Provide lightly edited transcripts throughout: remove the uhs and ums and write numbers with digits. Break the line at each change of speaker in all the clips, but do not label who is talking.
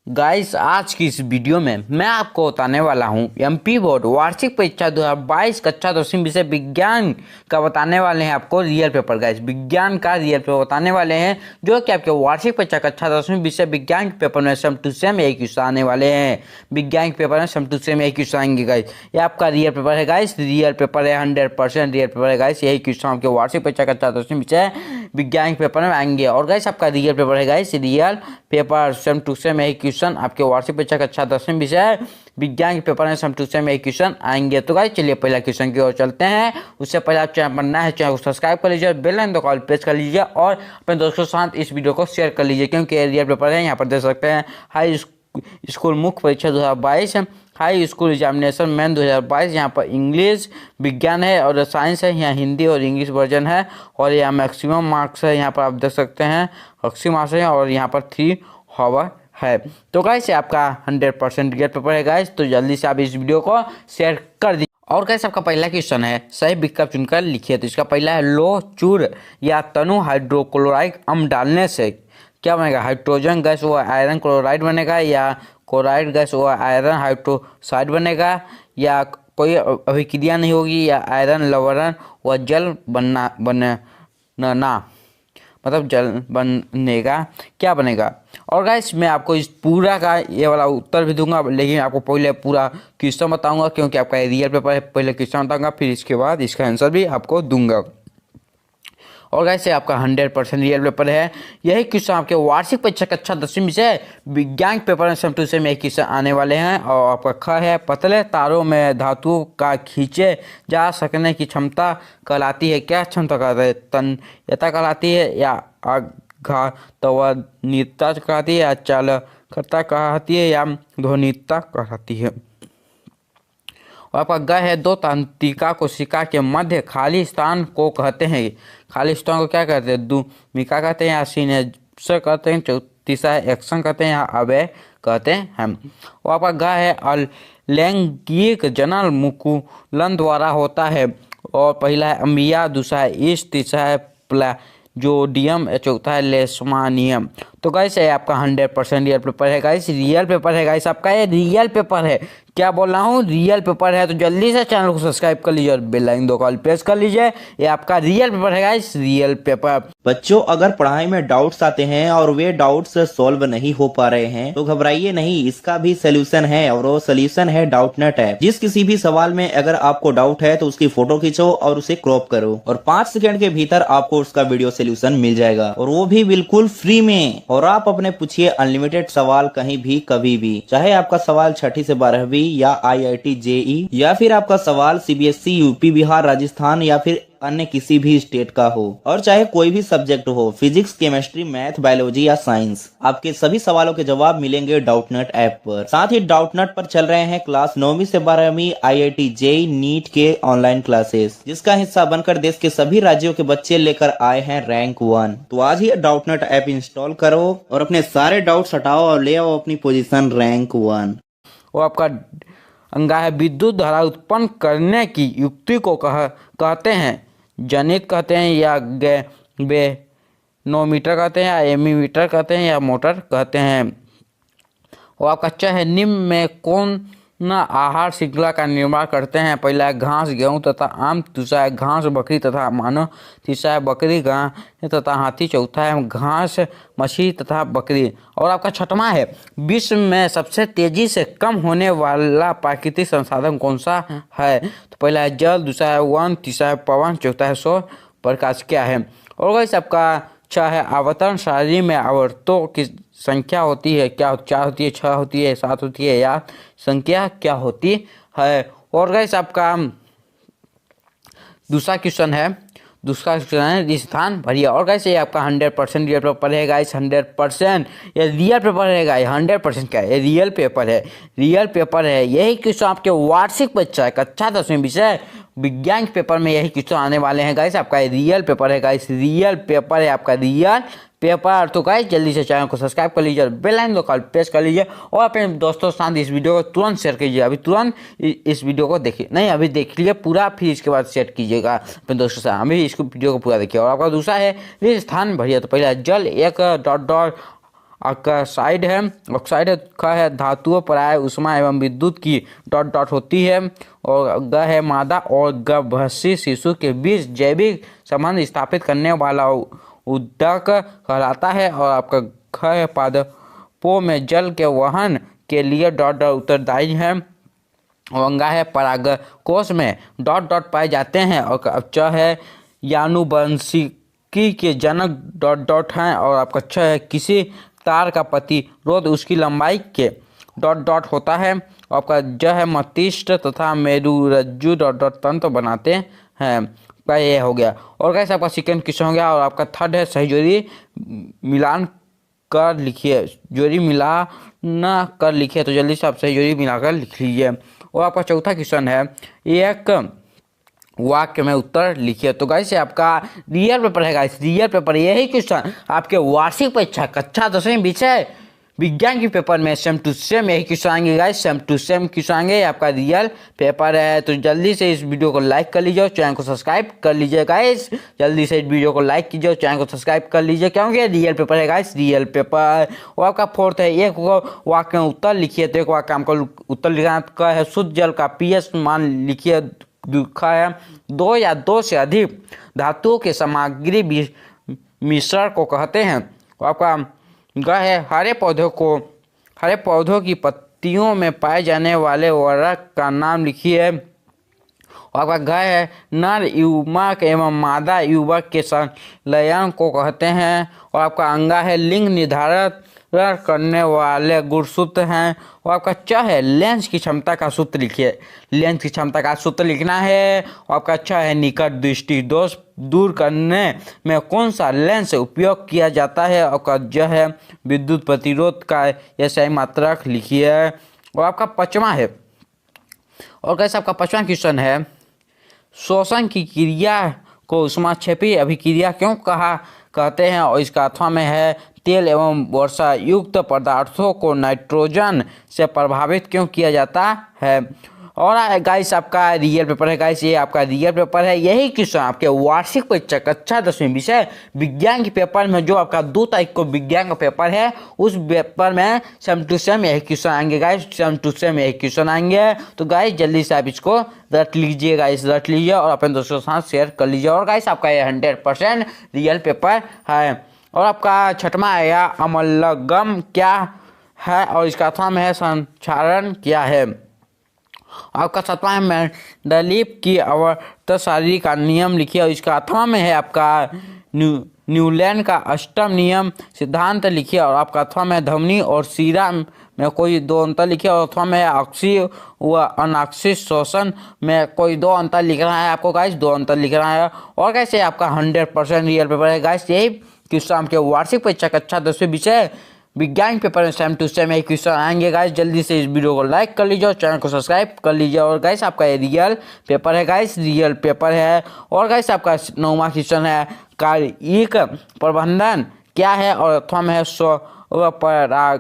Guys, आज की इस वीडियो में मैं आपको बताने वाला हूं एमपी बोर्ड वार्षिक परीक्षा 2022 कक्षा 10वीं विषय विज्ञान का बताने वाले हैं आपको रियल पेपर। गाइस, विज्ञान का रियल पेपर बताने वाले हैं जो कि आपके वार्षिक परीक्षा कक्षा 10वीं विषय विज्ञान के पेपर में सेम टू सेम एक क्वेश्चन आने वाले हैं। विज्ञान के पेपर में सेम टू सेम एक क्वेश्चन आएंगे। गाइस, ये आपका रियल पेपर है। गाइस, रियल पेपर है, 100% रियल पेपर है। गाइस, यही क्वेश्चन आपके वार्षिक परीक्षा कक्षा 10वीं विषय विज्ञान के पेपर में आएंगे। और गाइस, आपका रियल पेपर है। Guys, real paper same to same यही क्वेश्चन आपके वार्षिक परीक्षा कक्षा 10वीं विषय विज्ञान के पेपर में सेम टू सेम यही क्वेश्चन आएंगे। तो गाइस, चलिए पहला क्वेश्चन की ओर चलते हैं। उससे पहले आप चैनल पर नए हैं, चैनल को सब्सक्राइब कर लीजिए, बेल आइकन को ऑल प्रेस कर लीजिए और अपने दोस्तों के साथ इस वीडियो को शेयर कर लीजिए क्योंकि रियल पेपर है। यहाँ पर देख सकते हैं हाई स्कूल मुख्य परीक्षा 2022, हाई स्कूल एग्जामिनेशन मेन 2022। यहाँ पर इंग्लिश विज्ञान है और साइंस है। यहाँ हिंदी और इंग्लिश वर्जन है और यहाँ मैक्सिमम मार्क्स है। यहाँ पर आप देख सकते हैं 80 मार्क्स है और यहाँ पर 3 हावर है। तो गाइस, आपका 100% रियल पेपर है। गाइस, तो जल्दी से आप इस वीडियो को शेयर कर दीजिए। और गाइस, आपका पहला क्वेश्चन है, सही विकल्प चुनकर लिखिए। तो इसका पहला है लो चूर या तनु हाइड्रोक्लोराइड अम्ल डालने से क्या बनेगा? हाइड्रोजन गैस व आयरन क्लोराइड बनेगा या क्लोराइड गैस व आयरन हाइड्रोक्साइड बनेगा या कोई अभिक्रिया नहीं होगी या आयरन लवण व जल बनना मतलब जल बनेगा, क्या बनेगा? और गाइस, मैं आपको इस पूरा का ये वाला उत्तर भी दूंगा, लेकिन आपको पहले पूरा क्वेश्चन बताऊंगा क्योंकि आपका रियल पेपर है। पहले क्वेश्चन बताऊंगा, फिर इसके बाद इसका आंसर भी आपको दूंगा। और गाइस, ये आपका 100% रियल पेपर है। यही क्वेश्चन आपके वार्षिक परीक्षा कक्षा 10वीं विषय विज्ञान पेपर में सेम टू सेम एक क्वेश्चन आने वाले हैं। और आपका ख है, पतले तारों में धातुओं का खींचे जा सकने की क्षमता कहलाती है। क्या क्षमता कहलाती है? तन्यता कहलाती है या आघातवानिता कहलाती है या चालकता कहलाती है या ध्वनिता कहलाती है। और आपका ग है, दो तंत्रिका कोशिका के मध्य खाली स्थान को कहते हैं। खाली स्थान को क्या कहते हैं? दूमिका कहते हैं या सिनेप्स कहते हैं, तीसरा है एक्शन कहते हैं या अवयव कहते हैं। और आपका ग है, अलैंगिक जनन मुकुलन द्वारा होता है। और पहला है अम्बिया, दूसरा है ईस्ट, तीसरा है प्लाजोडियम, चौथा है लेशमानियम। तो गाइस, ये आपका 100% रियल पेपर है। गाइस, रियल पेपर है। गाइस, आपका ये रियल पेपर है। क्या बोल रहा हूँ? रियल पेपर है। तो जल्दी से चैनल को सब्सक्राइब कर लीजिए और बेल आइकन दो कॉल प्रेस कर लीजिए। ये आपका रियल पेपर है। Guys, real paper.
बच्चों, अगर पढ़ाई में डाउट्स आते हैं और वे डाउट्स सॉल्व नहीं हो पा रहे हैं तो घबराइए नहीं, इसका भी सोल्यूशन है और वो सोल्यूशन है डाउटनेट ऐप। जिस किसी भी सवाल में अगर आपको डाउट है तो उसकी फोटो खींचो और उसे क्रॉप करो और 5 सेकंड के भीतर आपको उसका वीडियो सोल्यूशन मिल जाएगा और वो भी बिल्कुल फ्री में। और आप अपने पूछिए अनलिमिटेड सवाल कहीं भी कभी भी, चाहे आपका सवाल 6ठी से 12वीं या IIT JEE या फिर आपका सवाल CBSE यूपी बिहार राजस्थान या फिर अन्य किसी भी स्टेट का हो, और चाहे कोई भी सब्जेक्ट हो, फिजिक्स केमिस्ट्री मैथ बायोलॉजी या साइंस, आपके सभी सवालों के जवाब मिलेंगे डाउटनेट ऐप पर। साथ ही डाउटनेट पर चल रहे हैं क्लास 9वीं से 12वीं IIT JEE नीट के ऑनलाइन क्लासेस, जिसका हिस्सा बनकर देश के सभी राज्यों के बच्चे लेकर आए हैं रैंक 1। तो आज ही डाउटनेट ऐप इंस्टॉल करो और अपने सारे डाउट्स हटाओ और ले आओ अपनी पोजीशन रैंक 1।
वो आपका अंगा है, विद्युत धारा उत्पन्न करने की युक्ति को कहते हैं जनित कहते हैं या गैल्वेनोमीटर कहते हैं या एमीमीटर कहते हैं या मोटर कहते हैं। और आपका च है, निम्न में कौन आहार श्रृंखला का निर्माण करते हैं? पहला है घास, गेहूं तथा आम, दूसरा है घास, बकरी तथा मानव, तीसरा है बकरी, गाय तथा हाथी, चौथा है घास, मछली तथा बकरी। और आपका छठवां है, विश्व में सबसे तेजी से कम होने वाला प्राकृतिक संसाधन कौन सा है? तो पहला है जल, दूसरा है वन, तीसरा है पवन, चौथा है सौर प्रकाश। क्या है? और वैसे आपका 6 है, आवर्तन सारणी में आवर्तों की संख्या होती है। क्या 4 होती है, 6 होती है, 7 होती है या संख्या क्या होती है? और गाइस, आपका दूसरा क्वेश्चन है स्थान भरिए। और गाइस, ये आपका 100% रियल पेपर है। गाइस, 100% ये रियल पेपर है। गाइस, 100% क्या है? ये रियल पेपर है। रियल पेपर है। यही क्वेश्चन आपके वार्षिक परीक्षा कक्षा 10वीं विषय विज्ञान के पेपर में यही क्वेश्चन आने वाले हैं। गाइस, आपका रियल पेपर है। गाइस, रियल पेपर है आपका रियल पेपर। तो गाइस, जल्दी से चैनल को सब्सक्राइब कर लीजिए और बेल आइकन को प्रेस कर लीजिए और अपने दोस्तों के साथ इस वीडियो को तुरंत शेयर कीजिए। अभी तुरंत इस वीडियो को देखिए, नहीं अभी देख लीजिए पूरा, फिर इसके बाद शेयर कीजिएगा अपने दोस्तों से। अभी इसको वीडियो को पूरा देखिए। और आपका दूसरा है स्थान भरिए। तो पहला जल, एक डॉट ऑक्साइड है। ऑक्साइड है, ख है धातुओं पराय ऊष्मा एवं विद्युत की डॉट डॉट होती है। और ग है मादा और गर्भवती शिशु के बीच जैविक संबंध स्थापित करने वाला उद्दक कहलाता है। और आपका ख है पादपों में जल के वहन के लिए डॉट डॉट उत्तरदायी है। और अंगा है परागकोश में डॉट डॉट पाए जाते हैं। और च है यानुवंशिकी के जनक डॉट डॉट हैं। और आपका छ है किसी तार का प्रतिरोध उसकी लंबाई के डॉट डॉट होता है। और आपका ज है मस्तिष्क तथा मेरुरज्जु डॉट डॉट तंत्र बनाते हैं। का ये हो गया। और कैसे आपका सेकंड क्वेश्चन हो गया। और आपका थर्ड है सही जोड़ी मिलान कर लिखिए, जोड़ी मिलाना कर लिखिए। तो जल्दी से आप सही जोड़ी मिलाकर लिख लीजिए। और आपका चौथा क्वेश्चन है एक वाक्य में उत्तर लिखिए। तो गाइस आपका रियल पेपर है गाइस, रियल पेपर यही क्वेश्चन आपके वार्षिक परीक्षा कक्षा 10वीं विषय विज्ञान के पेपर में सेम टू सेम यही क्वेश्चन आएंगे guys, same to same question आएंगे। आपका रियल पेपर है। तो जल्दी से इस वीडियो को लाइक कर लीजिए, चैनल को सब्सक्राइब कर लीजिए गाइस। जल्दी से इस वीडियो को लाइक कीजिए, चैनल को सब्सक्राइब कर लीजिए, क्योंकि रियल पेपर है गाइस, रियल पेपर। और आपका फोर्थ है एक वाक्य में उत्तर लिखिए। तो एक वाक्य हमको उत्तर लिखना है शुद्ध जल का पीएच मान लिखिए। लिखा है 2 या 2 से अधिक धातुओं के सामग्री मिश्रण को कहते हैं। और आपका ग है हरे पौधों की पत्तियों में पाए जाने वाले उर्वरक का नाम लिखिए। और आपका घ है नर युवक एवं मादा युवक के संलयन को कहते हैं। और आपका अंगा है लिंग निर्धारण करने वाले गुणसूत्र हैं। और आपका च है लेंस की क्षमता का सूत्र लिखिए, लेंस की क्षमता का सूत्र लिखना है। और आपका च है निकट दृष्टि दोष दूर करने में कौन सा लेंस उपयोग किया जाता है। आपका ज है विद्युत प्रतिरोध का SI मात्रक लिखिए। और आपका पांचवा है, और कैसे आपका पांचवा क्वेश्चन है शोषण की क्रिया को ऊष्माक्षेपी अभिक्रिया क्यों कहते हैं। और इसका अथवा में है तेल एवं वर्षा युक्त पदार्थों को नाइट्रोजन से प्रभावित क्यों किया जाता है। और गाइस आपका रियल पेपर है गाइस, ये आपका रियल पेपर है। यही क्वेश्चन आपके वार्षिक परीक्षा कक्षा 10वीं विषय विज्ञान के पेपर में जो आपका 2 तारीख को विज्ञान का पेपर है उस पेपर में सेम टू सेम यही क्वेश्चन आएंगे गाइस, सेम टू सेम यही क्वेश्चन आएंगे। तो गाइस जल्दी से आप इसको रट लीजिए गाइस, रट लीजिए और अपने दोस्तों के साथ शेयर कर लीजिए। और गाइस आपका ये 100% रियल पेपर है। और आपका छठवां आया अमलगम क्या है और इसका अथवा में है संचारण क्या है। आपका सातवां है मेंडलीव की आवर्त सारणी का नियम लिखिए। और इसका अथवा में है आपका न्यूलैंड का अष्टम नियम सिद्धांत लिखिए। और आपका अथवा में धमनी और सीरा में कोई 2 अंतर लिखिए। और अथवा में अक्षी व अनाक्षिक शोषण में कोई 2 अंतर लिखना है आपको गाइस, 2 अंतर लिखना है। और कैसे आपका 100% रियल पेपर है गाइस, यही क्वेश्चन आपके वार्षिक परीक्षा कक्षा 10वीं विषय विज्ञान पेपर में सेम टू सेम एक क्वेश्चन आएंगे गाइस। जल्दी से इस वीडियो को लाइक कर लीजिए और चैनल को सब्सक्राइब कर लीजिए। और गाइस आपका ये रियल पेपर है गाइस, रियल पेपर है। और गाइस आपका 9वां क्वेश्चन है कार्यिक प्रबंधन क्या है और अथवा में है स्वपरागण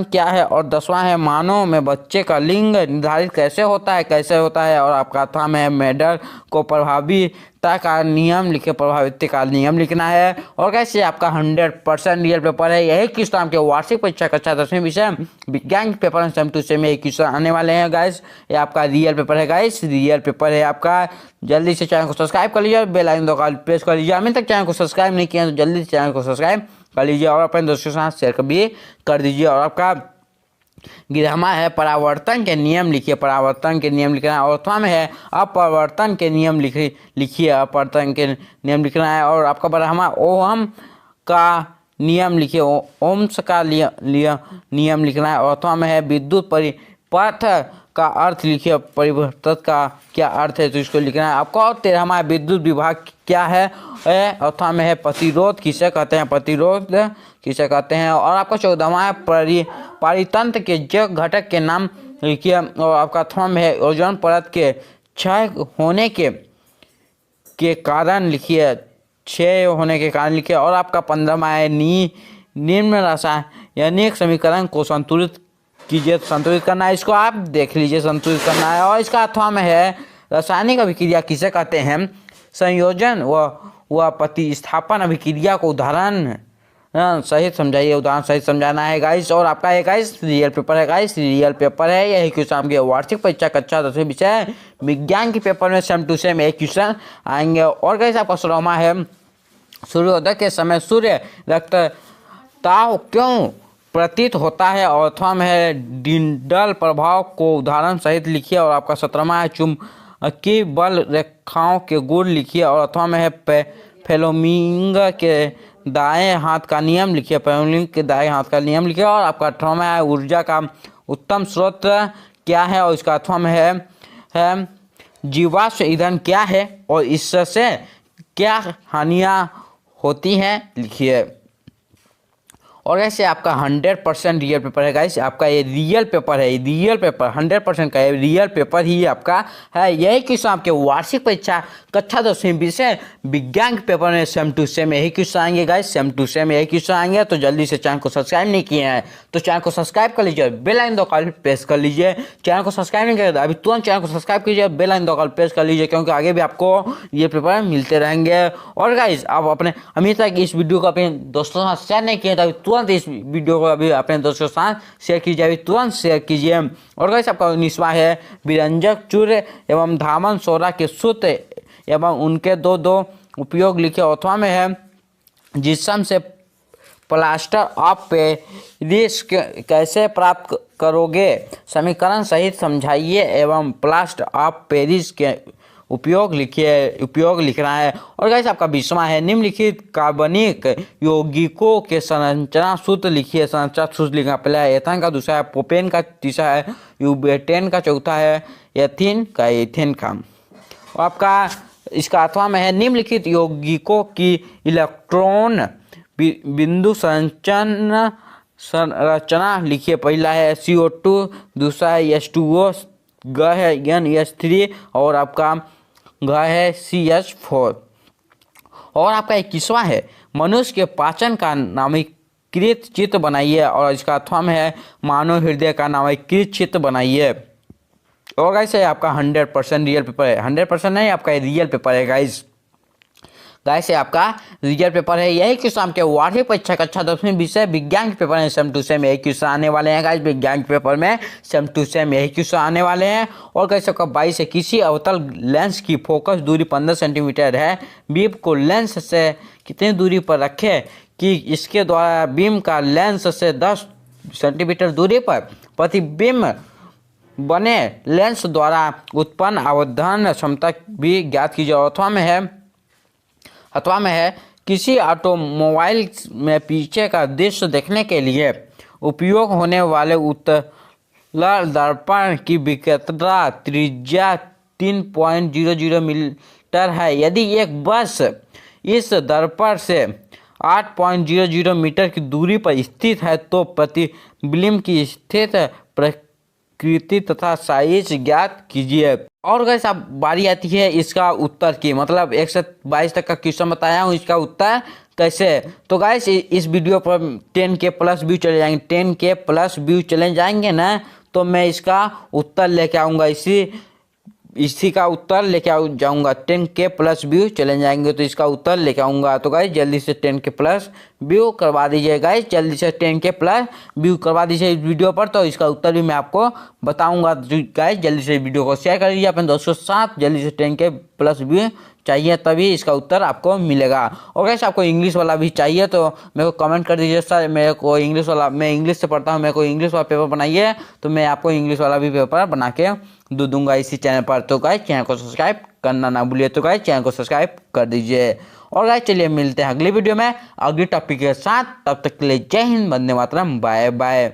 क्या है। और 10वां है मानव में बच्चे का लिंग निर्धारित कैसे होता है। और आपका अथवा में है मेडल को प्रभाविता का नियम लिखे, प्रभावित का नियम लिखना है। और कैसे आपका 100% रियल पेपर है। यही क्वेश्चन आपके वार्षिक परीक्षा कक्षा 10वीं विषय विज्ञान के पेपर में सेम टू सेम यही क्वेश्चन आने वाले हैं गाइस। ये आपका रियल पेपर है गाइस, रियल पेपर है आपका। जल्दी से चैनल को सब्सक्राइब कर लीजिए और बेल आइकन दबाकर प्रेस कर लीजिए। अभी तक चैनल को सब्सक्राइब नहीं किया तो जल्दी से चैनल को सब्सक्राइब कर लीजिए और अपने दोस्तों के साथ शेयर भी कर दीजिए। और आपका 11वां है परावर्तन के नियम लिखिए, परावर्तन के नियम लिखना है। और 8वां में है अपवर्तन के नियम लिखिए, अपवर्तन के नियम लिखना है। और आपका 12वां ओम का नियम लिखिए, ओम्स का नियम लिखना है। और 8वां में है विद्युत परिपथ का अर्थ लिखिए, परिवर्तन का क्या अर्थ है तो इसको लिखना है आपको। और 13वां विद्युत विभाग क्या है। अथवा में है प्रतिरोध किसे कहते हैं, प्रतिरोध किसे कहते हैं। और आपका 14वां है परितंत्र के जैव घटक के नाम लिखिए। और आपका अथवा में है ओजोन परत के क्षय होने के कारण लिखिए, क्षय होने के कारण लिखिए। और आपका 15वां है निम्न रासायनिक समीकरण को संतुलित कीजिए, संतुलित करना है, इसको आप देख लीजिए, संतुलित करना है। और इसका अथवा में है रासायनिक अभिक्रिया किसे कहते हैं, संयोजन व प्रतिस्थापन अभिक्रिया को उदाहरण सहित समझाइए, उदाहरण सहित समझाना है गाइस। और आपका है गाइस रियल पेपर है गाइस, रियल पेपर है। यही क्वेश्चन आपके वार्षिक परीक्षा कक्षा 10वीं विषय विज्ञान के पेपर में सेम टू सेम एक क्वेश्चन आएंगे। और गाइस आपका श्रोमा है सूर्योदय के समय सूर्य रक्तताप क्यों प्रतीत होता है, और अथवा में है डिंडल प्रभाव को उदाहरण सहित लिखिए। और आपका 17वां है चुंबकीय बल रेखाओं के गुण लिखिए। और अथवा में है फेलोमिंग के दाएं हाथ का नियम लिखिए, फेलोमिंग के दाएं हाथ का नियम लिखिए। और आपका 18वां है ऊर्जा का उत्तम स्रोत क्या है, और इसका 18वां में है जीवाश्म ईंधन क्या है और इससे क्या हानियां होती हैं लिखिए। और ऐसे आपका 100% रियल पेपर है गाइस, आपका ये रियल पेपर है, रियल पेपर 100% का रियल पेपर ही आपका है। यही क्वेश्चन आपके वार्षिक परीक्षा कक्षा 10वीं विषय विज्ञान के पेपर में सेम टू सेम यही क्वेश्चन आएंगे गाइस, सेम टू सेम यही क्वेश्चन आएंगे। तो जल्दी से चैनल को सब्सक्राइब नहीं किए हैं तो चैनल को सब्सक्राइब कर लीजिए, बेल आइकन दबाकर प्रेस कर लीजिए। चैनल को सब्सक्राइब नहीं किया अभी तुरंत चैनल को सब्सक्राइब कीजिए, बेल आइकन दबाकर प्रेस कर लीजिए, क्योंकि आगे भी आपको ये पेपर मिलते रहेंगे। और गाइस आप अपने अभी तक इस वीडियो को अपने दोस्तों के साथ शेयर नहीं किए तो अभी तुरंत इस वीडियो को अभी अपने दोस्तों के साथ शेयर कीजिए, अभी तुरंत शेयर कीजिए। और गाइस आपका 19वां है विरंजक चूर्ण एवं धामन सोडा के सूत्र एवं उनके दो उपयोग लिखे। अथवा में है जिस्म से प्लास्टर ऑफ पेरिस कैसे प्राप्त करोगे, समीकरण सहित समझाइए एवं प्लास्टर ऑफ पेरिस के उपयोग लिखिए, उपयोग लिखना है। और गाइस आपका 20वां है निम्नलिखित कार्बनिक यौगिकों के संरचना सूत्र लिखिए, संरचना सूत्र लिखना। पहला है एथेन का, दूसरा है प्रोपेन का, तीसरा है यूबेटेन का, चौथा है एथीन का, एथेन का। और आपका इसका 8वां में है निम्नलिखित यौगिकों की इलेक्ट्रॉन बिंदु संरचना लिखिए। पहला है CO2, दूसरा है H2O, ग है NH3 और आपका घ है CH4। और आपका 21वां है मनुष्य के पाचन का नामीकृत चित्र बनाइए। और इसका 8वां में है मानव हृदय का नामीकृत चित्र बनाइए। और गाइस है आपका 100% रियल पेपर है, 100% नहीं आपका रियल पेपर है गाइस। गाइस है आपका रियल पेपर है। यही क्वेश्चन आपके वार्षिक परीक्षा कक्षा 10वीं विषय विज्ञान के पेपर में सेम टू सेम यही क्वेश्चन आने वाले हैं गाइस, विज्ञान के पेपर में सेम टू सेम यही क्वेश्चन आने वाले हैं। और गाइस आपका 22 है किसी अवतल लेंस की फोकस दूरी 15 सेंटीमीटर है, बीम को लेंस से कितनी दूरी पर रखें कि इसके द्वारा बीम का लेंस से 10 सेंटीमीटर दूरी पर प्रतिबिंब बने, लेंस द्वारा उत्पन्न आवर्धन क्षमता भी ज्ञात कीजिए। अथवा में है किसी ऑटोमोबाइल में पीछे का दृश्य देखने के लिए उपयोग होने वाले उत्तल दर्पण की विक्रेता त्रिज्या 3.00 मीटर है। यदि एक बस इस दर्पण से 8.00 मीटर की दूरी पर स्थित है तो प्रतिबिंब की स्थित प्रकृति तथा साइज ज्ञात कीजिए। और गाइस अब बारी आती है इसका उत्तर की, मतलब 1 से 22 तक का क्वेश्चन बताया हूँ, इसका उत्तर कैसे। तो गाइस इस वीडियो पर 10K प्लस व्यू चले जाएंगे, 10K प्लस व्यू चले जाएंगे ना, तो मैं इसका उत्तर लेके आऊँगा, इसी का उत्तर लेके जाऊंगा। 10K प्लस व्यू चले जाएंगे तो इसका उत्तर लेके आऊँगा। तो गाइस जल्दी से 10K प्लस व्यू करवा दीजिए गाइस, जल्दी से 10K प्लस व्यू करवा दीजिए इस वीडियो पर, तो इसका उत्तर भी मैं आपको बताऊंगा। गाइस जल्दी से वीडियो को शेयर कर दीजिए अपने दोस्तों के साथ, जल्दी से 10K प्लस व्यू चाहिए तभी इसका उत्तर आपको मिलेगा। और गाइस आपको इंग्लिश वाला भी चाहिए तो मेरे को कमेंट कर दीजिए सर मेरे को इंग्लिश वाला, मैं इंग्लिश से पढ़ता हूँ, मेरे को इंग्लिश वाला पेपर बनाइए तो मैं आपको इंग्लिश वाला भी पेपर बना के दूंगा इसी चैनल पर। तो गाइस चैनल को सब्सक्राइब करना ना भूलिए, तो गाइस चैनल को सब्सक्राइब कर दीजिए। और गाइस चलिए मिलते हैं अगली वीडियो में अगली टॉपिक के साथ, तब तक के लिए जय हिंद, वंदे मातरम, बाय बाय।